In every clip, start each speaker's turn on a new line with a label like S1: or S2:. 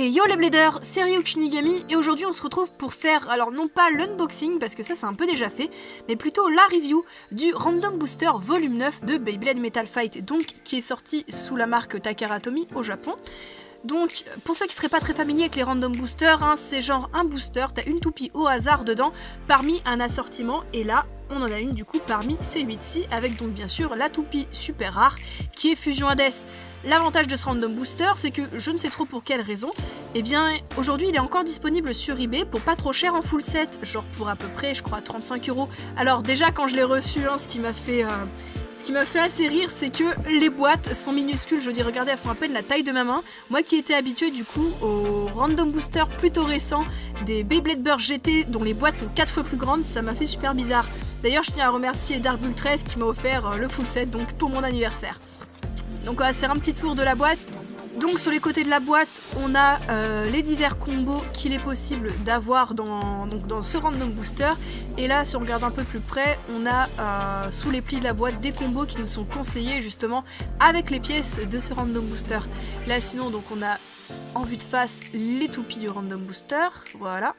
S1: Et yo les bladers, c'est Ryuk Shinigami et aujourd'hui on se retrouve pour faire, alors non pas l'unboxing parce que ça c'est un peu déjà fait, mais plutôt la review du Random Booster volume 9 de Beyblade Metal Fight, donc qui est sorti sous la marque Takara Tomy au Japon. Donc pour ceux qui seraient pas très familiers avec les Random Boosters, c'est genre un booster, t'as une toupie au hasard dedans parmi un assortiment et là on en a une du coup parmi ces 8-ci avec donc bien sûr la toupie super rare qui est Fusion Hades. L'avantage de ce Random Booster c'est que je ne sais trop pour quelle raison, et bien aujourd'hui il est encore disponible sur eBay pour pas trop cher en full set, genre pour à peu près je crois 35 €. Alors déjà quand je l'ai reçu, ce qui m'a fait assez rire, c'est que les boîtes sont minuscules, je veux dire, regardez, elles font à peine la taille de ma main. Moi qui étais habituée du coup aux Random Booster plutôt récents, des Beyblade Burst GT dont les boîtes sont 4 fois plus grandes, ça m'a fait super bizarre. D'ailleurs, je tiens à remercier Dark Bull 13 qui m'a offert le full set donc pour mon anniversaire. Donc on va faire un petit tour de la boîte. Donc sur les côtés de la boîte, on a les divers combos qu'il est possible d'avoir dans ce Random Booster. Et là, si on regarde un peu plus près, on a sous les plis de la boîte des combos qui nous sont conseillés justement avec les pièces de ce Random Booster. Là sinon, donc on a en vue de face les toupies du Random Booster, voilà.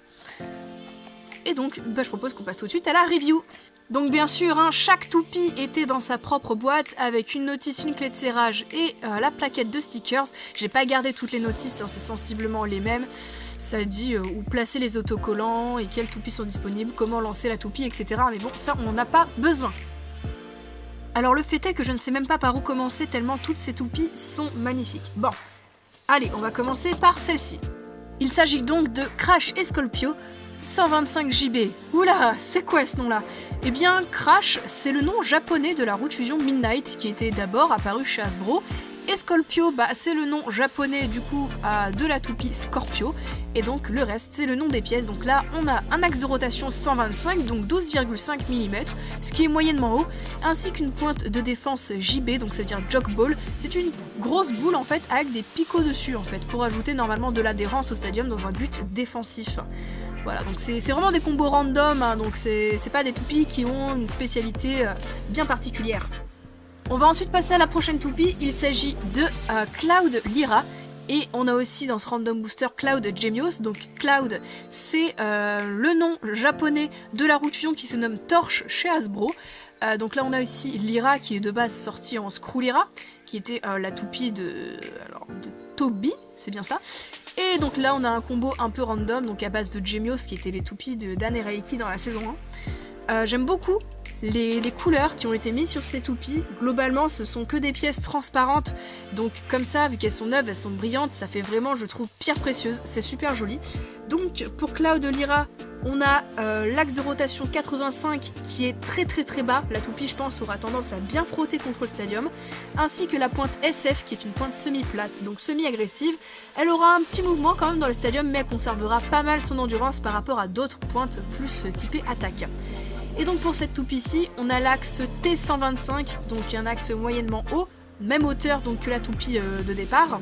S1: Et donc, je propose qu'on passe tout de suite à la review. Donc bien sûr, chaque toupie était dans sa propre boîte avec une notice, une clé de serrage et la plaquette de stickers. J'ai pas gardé toutes les notices, c'est sensiblement les mêmes. Ça dit où placer les autocollants et quelles toupies sont disponibles, comment lancer la toupie, etc. Mais bon, ça on n'en a pas besoin. Alors le fait est que je ne sais même pas par où commencer tellement toutes ces toupies sont magnifiques. Bon, allez, on va commencer par celle-ci. Il s'agit donc de Crash et Scorpio 125 JB. Oula, c'est quoi ce nom-là? Eh bien, Crash, c'est le nom japonais de la route fusion Midnight qui était d'abord apparu chez Hasbro. Et Scorpio, c'est le nom japonais du coup de la toupie Scorpio. Et donc le reste, c'est le nom des pièces. Donc là, on a un axe de rotation 125, donc 12,5 mm, ce qui est moyennement haut, ainsi qu'une pointe de défense JB, donc ça veut dire Jog Ball. C'est une grosse boule en fait avec des picots dessus en fait, pour ajouter normalement de l'adhérence au stadium dans un but défensif. Voilà, donc c'est vraiment des combos random, donc c'est pas des toupies qui ont une spécialité bien particulière. On va ensuite passer à la prochaine toupie, il s'agit de Cloud Lyra, et on a aussi dans ce Random Booster Cloud Gemios, donc Cloud c'est le nom japonais de la route fusion qui se nomme Torche chez Hasbro. Donc là on a aussi Lyra qui est de base sortie en Screw Lyra, qui était la toupie de Toby, c'est bien ça. Et donc là on a un combo un peu random, donc à base de Gemios qui étaient les toupies de Dan et Reiki dans la saison 1. J'aime beaucoup les couleurs qui ont été mises sur ces toupies. Globalement ce sont que des pièces transparentes, donc comme ça vu qu'elles sont neuves, elles sont brillantes, ça fait vraiment je trouve pierre précieuse, c'est super joli. Donc pour Cloud Lyra, on a l'axe de rotation 85 qui est très bas, la toupie je pense aura tendance à bien frotter contre le stadium, ainsi que la pointe SF qui est une pointe semi-plate, donc semi-agressive. Elle aura un petit mouvement quand même dans le stadium, mais elle conservera pas mal son endurance par rapport à d'autres pointes plus typées attaque. Et donc pour cette toupie-ci, on a l'axe T125, donc un axe moyennement haut, même hauteur donc que la toupie de départ,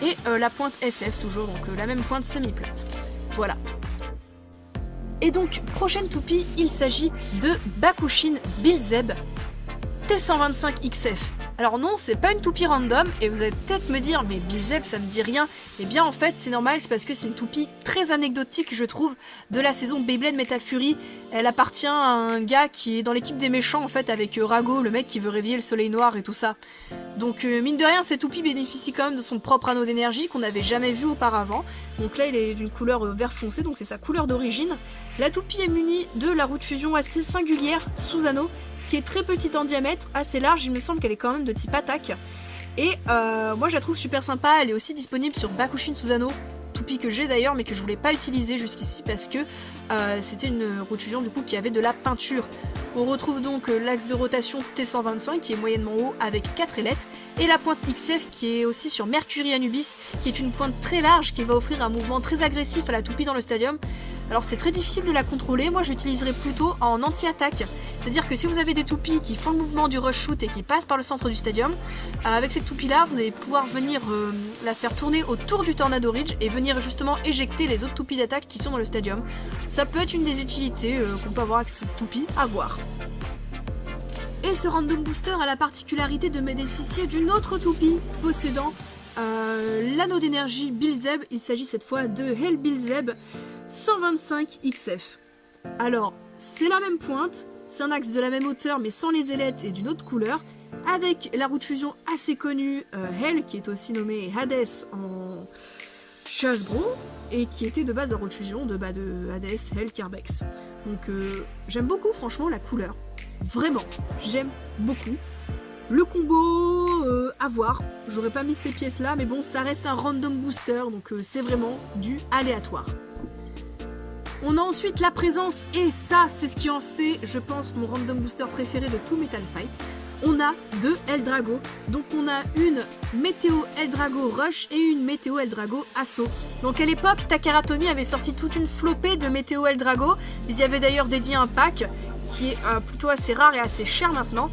S1: et la pointe SF toujours, donc la même pointe semi-plate. Voilà. Et donc, prochaine toupie, il s'agit de Bakushin Beelzeb T125XF. Alors non, c'est pas une toupie random, et vous allez peut-être me dire, mais Beelzeb ça me dit rien. Eh bien en fait, c'est normal, c'est parce que c'est une toupie très anecdotique, je trouve, de la saison Beyblade Metal Fury. Elle appartient à un gars qui est dans l'équipe des méchants, en fait, avec Rago, le mec qui veut réveiller le soleil noir et tout ça. Donc mine de rien, cette toupie bénéficie quand même de son propre anneau d'énergie qu'on n'avait jamais vu auparavant. Donc là, il est d'une couleur vert foncé, donc c'est sa couleur d'origine. La toupie est munie de la roue de fusion assez singulière sous anneau, qui est très petite en diamètre, assez large, il me semble qu'elle est quand même de type attaque. Et moi je la trouve super sympa, elle est aussi disponible sur Bakushin Susano, toupie que j'ai d'ailleurs mais que je voulais pas utiliser jusqu'ici parce que c'était une roue de fusion du coup qui avait de la peinture. On retrouve donc l'axe de rotation T125 qui est moyennement haut avec 4 ailettes et la pointe XF qui est aussi sur Mercury Anubis qui est une pointe très large qui va offrir un mouvement très agressif à la toupie dans le stadium. Alors c'est très difficile de la contrôler, moi j'utiliserai plutôt en anti-attaque, c'est-à-dire que si vous avez des toupies qui font le mouvement du rush shoot et qui passent par le centre du stadium, avec cette toupie là vous allez pouvoir venir la faire tourner autour du Tornado Ridge et venir justement éjecter les autres toupies d'attaque qui sont dans le stadium. Ça peut être une des utilités qu'on peut avoir avec cette toupie, à voir. Et ce Random Booster a la particularité de bénéficier d'une autre toupie possédant l'anneau d'énergie Bilzeb. Il s'agit cette fois de Hell Bilzeb 125 XF. Alors, c'est la même pointe, c'est un axe de la même hauteur mais sans les ailettes et d'une autre couleur, avec la roue de fusion assez connue Hell, qui est aussi nommée Hades en Hasbro, et qui était de base la roue de fusion de Hades, Hell, Kerbex. Donc j'aime beaucoup franchement la couleur, vraiment, j'aime beaucoup. Le combo, à voir, j'aurais pas mis ces pièces là, mais bon, ça reste un random booster, donc c'est vraiment du aléatoire. On a ensuite la présence, et ça c'est ce qui en fait, je pense, mon random booster préféré de tout Metal Fight. On a deux Eldrago, donc on a une Météo Eldrago Rush et une Météo Eldrago Assaut. Donc à l'époque, Takaratomi avait sorti toute une flopée de Météo Eldrago, ils y avaient d'ailleurs dédié un pack qui est plutôt assez rare et assez cher maintenant.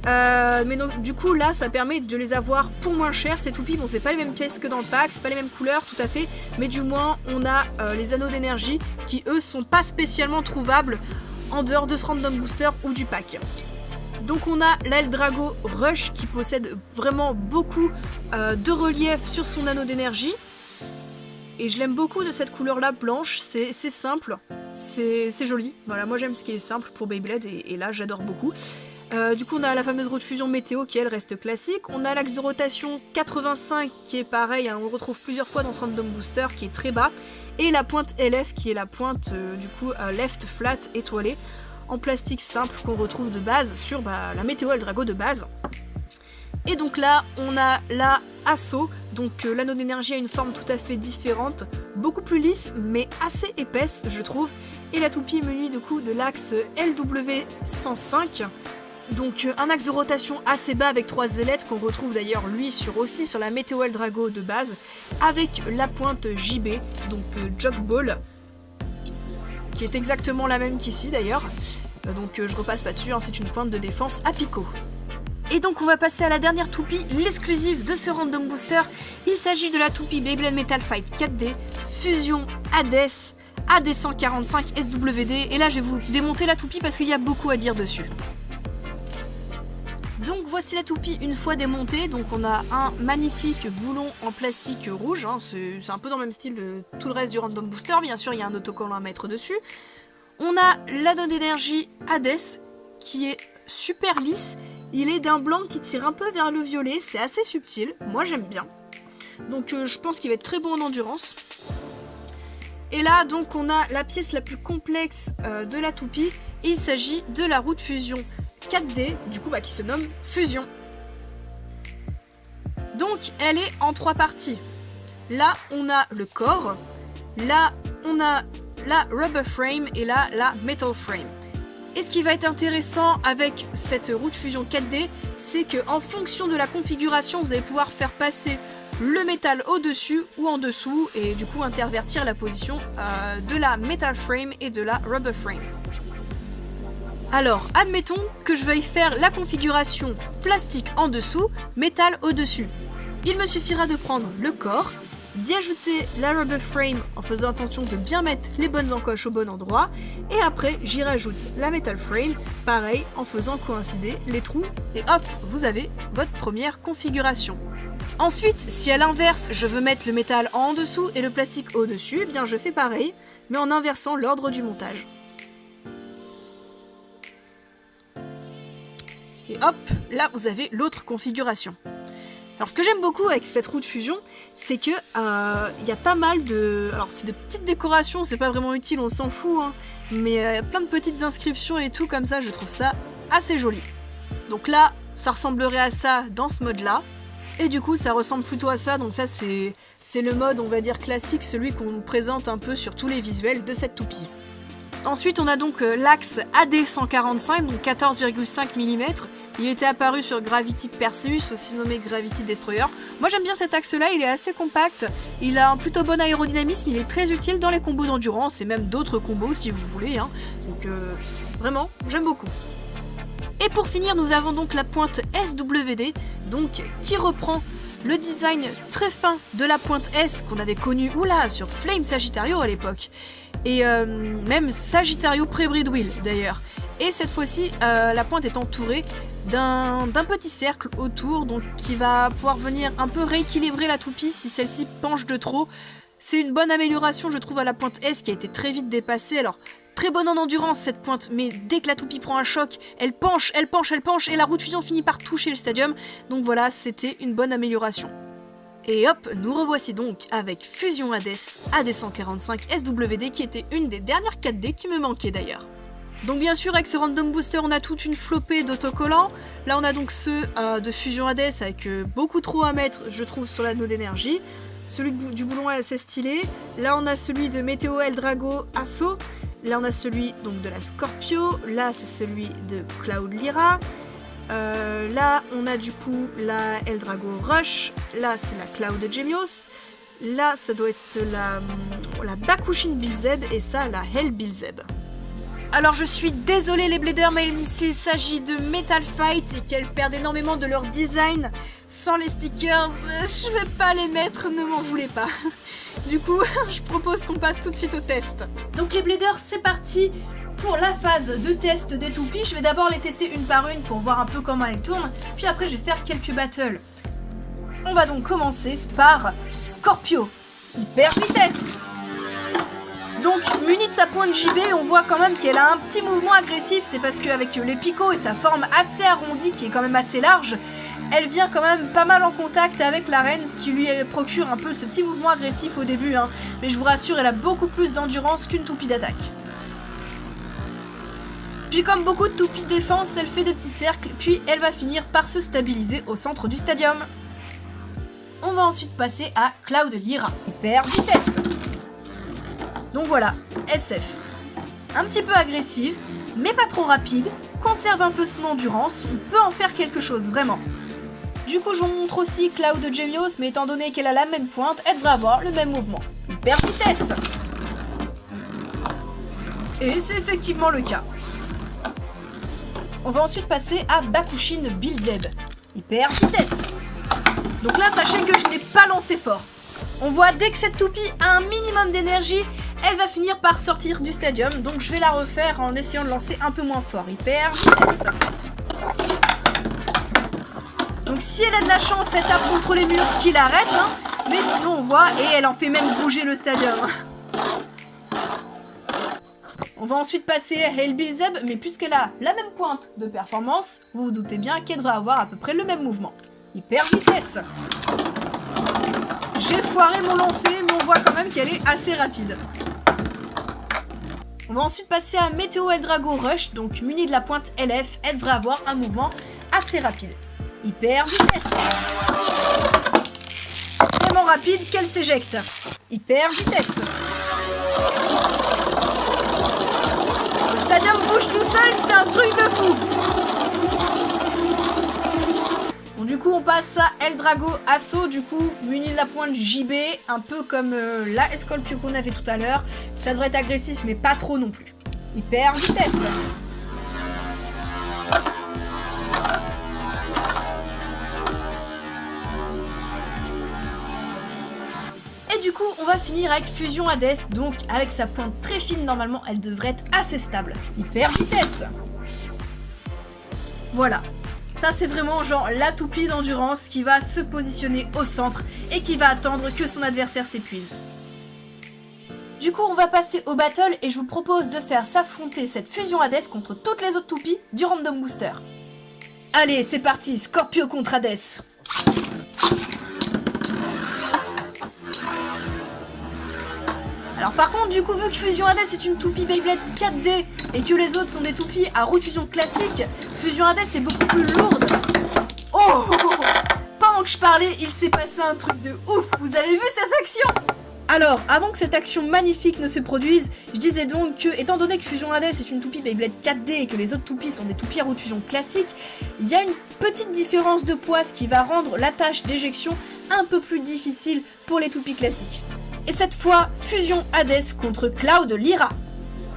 S1: Mais donc du coup là ça permet de les avoir pour moins cher ces toupies. Bon, c'est pas les mêmes pièces que dans le pack, c'est pas les mêmes couleurs tout à fait, mais du moins on a les anneaux d'énergie qui eux sont pas spécialement trouvables en dehors de ce random booster ou du pack. Donc on a l'Eldrago Rush qui possède vraiment beaucoup de relief sur son anneau d'énergie. Et je l'aime beaucoup de cette couleur là blanche, c'est simple, c'est joli. Voilà, moi j'aime ce qui est simple pour Beyblade et là j'adore beaucoup. Du coup on a la fameuse roue de fusion météo qui elle reste classique. On a l'axe de rotation 85 qui est pareil, hein, on le retrouve plusieurs fois dans ce random booster qui est très bas. Et la pointe LF qui est la pointe du coup left flat étoilée en plastique simple qu'on retrouve de base sur la Météo Eldrago de base. Et donc là on a la Assaut, donc l'anneau d'énergie a une forme tout à fait différente, beaucoup plus lisse mais assez épaisse je trouve. Et la toupie est munie du coup de l'axe LW105. Donc un axe de rotation assez bas avec 3 ailettes qu'on retrouve d'ailleurs lui aussi sur la Météo Eldrago de base, avec la pointe JB, donc Jog Ball, qui est exactement la même qu'ici d'ailleurs. Donc je repasse pas dessus, hein, c'est une pointe de défense à picot. Et donc on va passer à la dernière toupie, l'exclusive de ce random booster. Il s'agit de la toupie Beyblade Metal Fight 4D, Fusion Hades AD145 SWD. Et là je vais vous démonter la toupie parce qu'il y a beaucoup à dire dessus. Donc voici la toupie une fois démontée. Donc on a un magnifique boulon en plastique rouge, hein, c'est un peu dans le même style de tout le reste du random booster. Bien sûr il y a un autocollant à mettre dessus. On a l'anneau d'énergie Hades qui est super lisse. Il est d'un blanc qui tire un peu vers le violet, c'est assez subtil, moi j'aime bien. Donc je pense qu'il va être très bon en endurance. Et là donc on a la pièce la plus complexe de la toupie. Il s'agit de la roue de fusion 4D, du coup qui se nomme Fusion. Donc elle est en 3 parties. Là on a le corps, là on a la rubber frame et là la metal frame. Et ce qui va être intéressant avec cette roue de fusion 4D, c'est qu'en fonction de la configuration, vous allez pouvoir faire passer le métal au-dessus ou en dessous et du coup intervertir la position de la metal frame et de la rubber frame. Alors, admettons que je veuille faire la configuration plastique en dessous, métal au-dessus. Il me suffira de prendre le corps, d'y ajouter la rubber frame en faisant attention de bien mettre les bonnes encoches au bon endroit, et après j'y rajoute la metal frame, pareil en faisant coïncider les trous, et hop, vous avez votre première configuration. Ensuite, si à l'inverse je veux mettre le métal en dessous et le plastique au-dessus, eh bien je fais pareil, mais en inversant l'ordre du montage. Et hop, là vous avez l'autre configuration. Alors ce que j'aime beaucoup avec cette roue de fusion, c'est que y a pas mal de... Alors c'est de petites décorations, c'est pas vraiment utile, on s'en fout, hein, mais plein de petites inscriptions et tout comme ça, je trouve ça assez joli. Donc là, ça ressemblerait à ça dans ce mode-là, et du coup ça ressemble plutôt à ça, donc ça c'est le mode, on va dire, classique, celui qu'on nous présente un peu sur tous les visuels de cette toupie. Ensuite on a donc l'axe AD145, donc 14,5 mm. Il était apparu sur Gravity Perseus, aussi nommé Gravity Destroyer. Moi j'aime bien cet axe-là, il est assez compact, il a un plutôt bon aérodynamisme, il est très utile dans les combos d'endurance et même d'autres combos si vous voulez. Hein. Donc vraiment, j'aime beaucoup. Et pour finir, nous avons donc la pointe SWD, donc qui reprend le design très fin de la pointe S qu'on avait connue sur Flame Sagittario à l'époque. Et même Sagittario Pré-Breed Wheel d'ailleurs. Et cette fois-ci, la pointe est entourée d'un petit cercle autour, donc qui va pouvoir venir un peu rééquilibrer la toupie si celle-ci penche de trop. C'est une bonne amélioration, je trouve, à la pointe S qui a été très vite dépassée. Alors, très bonne en endurance cette pointe, mais dès que la toupie prend un choc, elle penche, elle penche, elle penche, et la roue de fusion finit par toucher le stadium. Donc voilà, c'était une bonne amélioration. Et hop, nous revoici donc avec Fusion Hades AD145 SWD, qui était une des dernières 4D qui me manquait d'ailleurs. Donc bien sûr, avec ce Random Booster, on a toute une flopée d'autocollants. Là, on a donc ceux de Fusion Hades avec beaucoup trop à mettre, je trouve, sur l'anneau d'énergie. Celui du boulon est assez stylé. Là, on a celui de Météo Eldrago Asso. Là, on a celui donc de la Scorpio. Là, c'est celui de Cloud Lyra. Là, on a du coup la Eldrago Rush. Là, c'est la Cloud Gemios. Là, ça doit être la Bakushin Beelzeb. Et ça, la Hell Beelzeb. Alors je suis désolée les Bladers, mais s'il s'agit de Metal Fight et qu'elles perdent énormément de leur design, sans les stickers, je vais pas les mettre, ne m'en voulez pas. Du coup, je propose qu'on passe tout de suite au test. Donc les Bladers, c'est parti pour la phase de test des toupies. Je vais d'abord les tester une par une pour voir un peu comment elles tournent, puis après je vais faire quelques battles. On va donc commencer par Scorpio, hyper vitesse. Donc, munie de sa pointe JB, on voit quand même qu'elle a un petit mouvement agressif. C'est parce qu'avec les picots et sa forme assez arrondie, qui est quand même assez large, elle vient quand même pas mal en contact avec l'arène, ce qui lui procure un peu ce petit mouvement agressif au début. Hein. Mais je vous rassure, elle a beaucoup plus d'endurance qu'une toupie d'attaque. Puis comme beaucoup de toupies de défense, elle fait des petits cercles, puis elle va finir par se stabiliser au centre du stadium. On va ensuite passer à Cloud Lyra, hyper vitesse. Donc voilà, SF. Un petit peu agressive, mais pas trop rapide, conserve un peu son endurance, on peut en faire quelque chose, vraiment. Du coup, je vous montre aussi Cloud Gemios, mais étant donné qu'elle a la même pointe, elle devrait avoir le même mouvement. Hyper vitesse. Et c'est effectivement le cas. On va ensuite passer à Bakushin Beelzeb. Hyper vitesse. Donc là, sachez que je n'ai pas lancé fort. On voit dès que cette toupie a un minimum d'énergie, elle va finir par sortir du stadium. Donc je vais la refaire en essayant de lancer un peu moins fort. Hyper vitesse. Donc si elle a de la chance, elle tape contre les murs qui l'arrêtent. Hein. Mais sinon on voit, et elle en fait même bouger le stadium. On va ensuite passer à Hell Beelzeb, mais puisqu'elle a la même pointe de performance, vous vous doutez bien qu'elle devrait avoir à peu près le même mouvement. Hyper vitesse. J'ai foiré mon lancer, mais on voit quand même qu'elle est assez rapide. On va ensuite passer à Météo Eldrago Rush, donc munie de la pointe LF, elle devrait avoir un mouvement assez rapide. Hyper vitesse. Tellement rapide qu'elle s'éjecte. Hyper vitesse. Le stadium bouge tout seul, c'est un truc de fou. Bon, du coup, on passe à Eldrago Asso, du coup, muni de la pointe JB, un peu comme la Scorpio qu'on avait tout à l'heure. Ça devrait être agressif, mais pas trop non plus. Hyper vitesse. Et du coup, on va finir avec Fusion Hades, donc avec sa pointe très fine, normalement, elle devrait être assez stable. Hyper vitesse. Voilà. Ça, c'est vraiment genre la toupie d'endurance qui va se positionner au centre et qui va attendre que son adversaire s'épuise. Du coup, on va passer au battle et je vous propose de faire s'affronter cette Fusion Hades contre toutes les autres toupies du Random Booster. Allez, c'est parti, Scorpio contre Hades. Alors par contre, du coup, vu que Fusion Hades est une toupie Beyblade 4D et que les autres sont des toupies à roue de fusion classique, Fusion Hades est beaucoup plus lourde. Oh, pendant que je parlais, il s'est passé un truc de ouf. Vous avez vu cette action? Alors, avant que cette action magnifique ne se produise, je disais donc que, étant donné que Fusion Hades est une toupie Beyblade 4D et que les autres toupies sont des toupies à roue de fusion classique, il y a une petite différence de poids, ce qui va rendre la tâche d'éjection un peu plus difficile pour les toupies classiques. Et cette fois, Fusion Hades contre Cloud Lyra.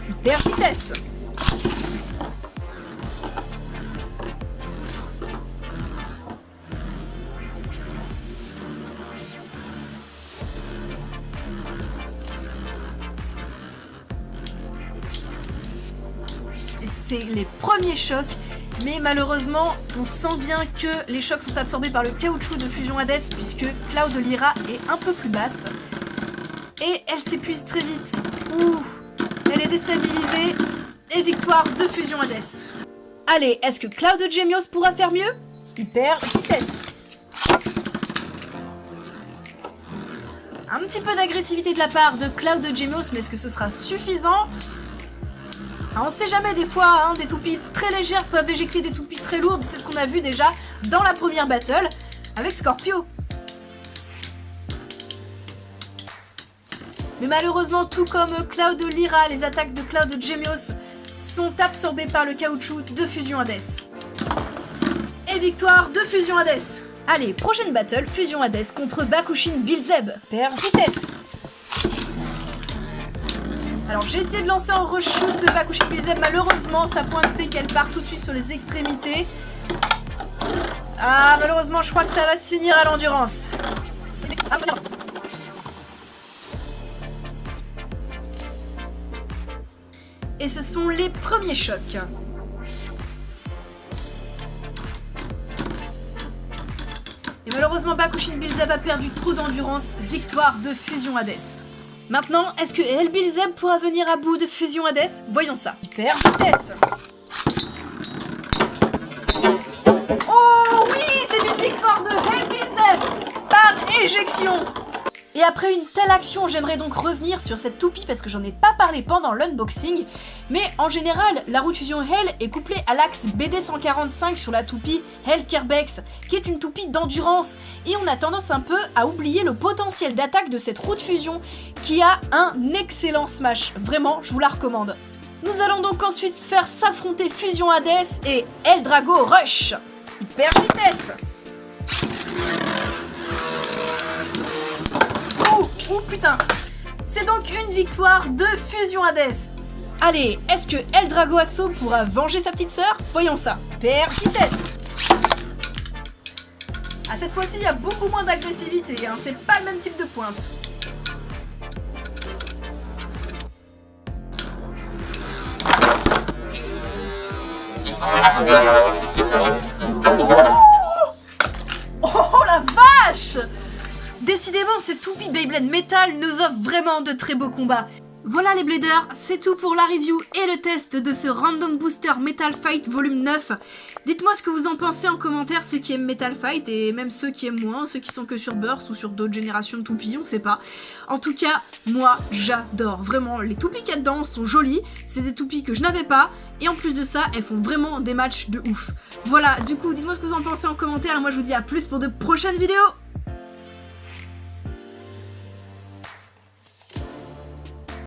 S1: Hyper vitesse. Et c'est les premiers chocs Mais malheureusement, on sent bien que les chocs sont absorbés par le caoutchouc de Fusion Hades puisque Cloud Lyra est un peu plus basse. Et elle s'épuise très vite. Ouh, elle est déstabilisée. Et victoire de Fusion Hades. Allez, est-ce que Cloud Gemios pourra faire mieux? Hyper vitesse. Un petit peu d'agressivité de la part de Cloud Gemios, mais est-ce que ce sera suffisant? On sait jamais, des fois, hein, des toupies très légères peuvent éjecter des toupies très lourdes. C'est ce qu'on a vu déjà dans la première battle avec Scorpio. Mais malheureusement, tout comme Cloud Lyra, les attaques de Cloud Gemios sont absorbées par le caoutchouc de Fusion Hades. Et victoire de Fusion Hades. Allez, prochaine battle, Fusion Hades contre Bakushin Bilzeb. Per vitesse. Alors j'ai essayé de lancer en reshoot Bakushin Bilzeb, malheureusement sa pointe fait qu'elle part tout de suite sur les extrémités. Ah malheureusement je crois que ça va se finir à l'endurance. Et ce sont les premiers chocs. Et malheureusement Bakushin Bilzeb a perdu trop d'endurance, victoire de Fusion Hades. Maintenant, est-ce que El Bilzeb pourra venir à bout de Fusion Hades? Voyons ça. Hyper vitesse. Oh oui, c'est une victoire de El Bilzeb par éjection. Et après une telle action, j'aimerais donc revenir sur cette toupie parce que j'en ai pas parlé pendant l'unboxing. Mais en général, la roue de fusion Hell est couplée à l'axe BD145 sur la toupie Hell Kerbex, qui est une toupie d'endurance. Et on a tendance un peu à oublier le potentiel d'attaque de cette roue de fusion, qui a un excellent smash. Vraiment, je vous la recommande. Nous allons donc ensuite faire s'affronter Fusion Hades et El Drago Rush. Hyper vitesse. Oh putain. C'est donc une victoire de Fusion Hades. Allez, est-ce que El Drago Asso pourra venger sa petite sœur? Voyons ça. Per vitesse. Ah, cette fois-ci, il y a beaucoup moins d'agressivité, hein. C'est pas le même type de pointe. Oh la vache! Décidément, cette toupie Beyblade Metal nous offre vraiment de très beaux combats. Voilà les bladers, c'est tout pour la review et le test de ce Random Booster Metal Fight volume 9. Dites-moi ce que vous en pensez en commentaire, ceux qui aiment Metal Fight et même ceux qui aiment moins, ceux qui sont que sur Burst ou sur d'autres générations de toupies, on sait pas. En tout cas, moi j'adore, vraiment, les toupies qu'il y a dedans sont jolies, c'est des toupies que je n'avais pas, et en plus de ça, elles font vraiment des matchs de ouf. Voilà, du coup, dites-moi ce que vous en pensez en commentaire, et moi je vous dis à plus pour de prochaines vidéos.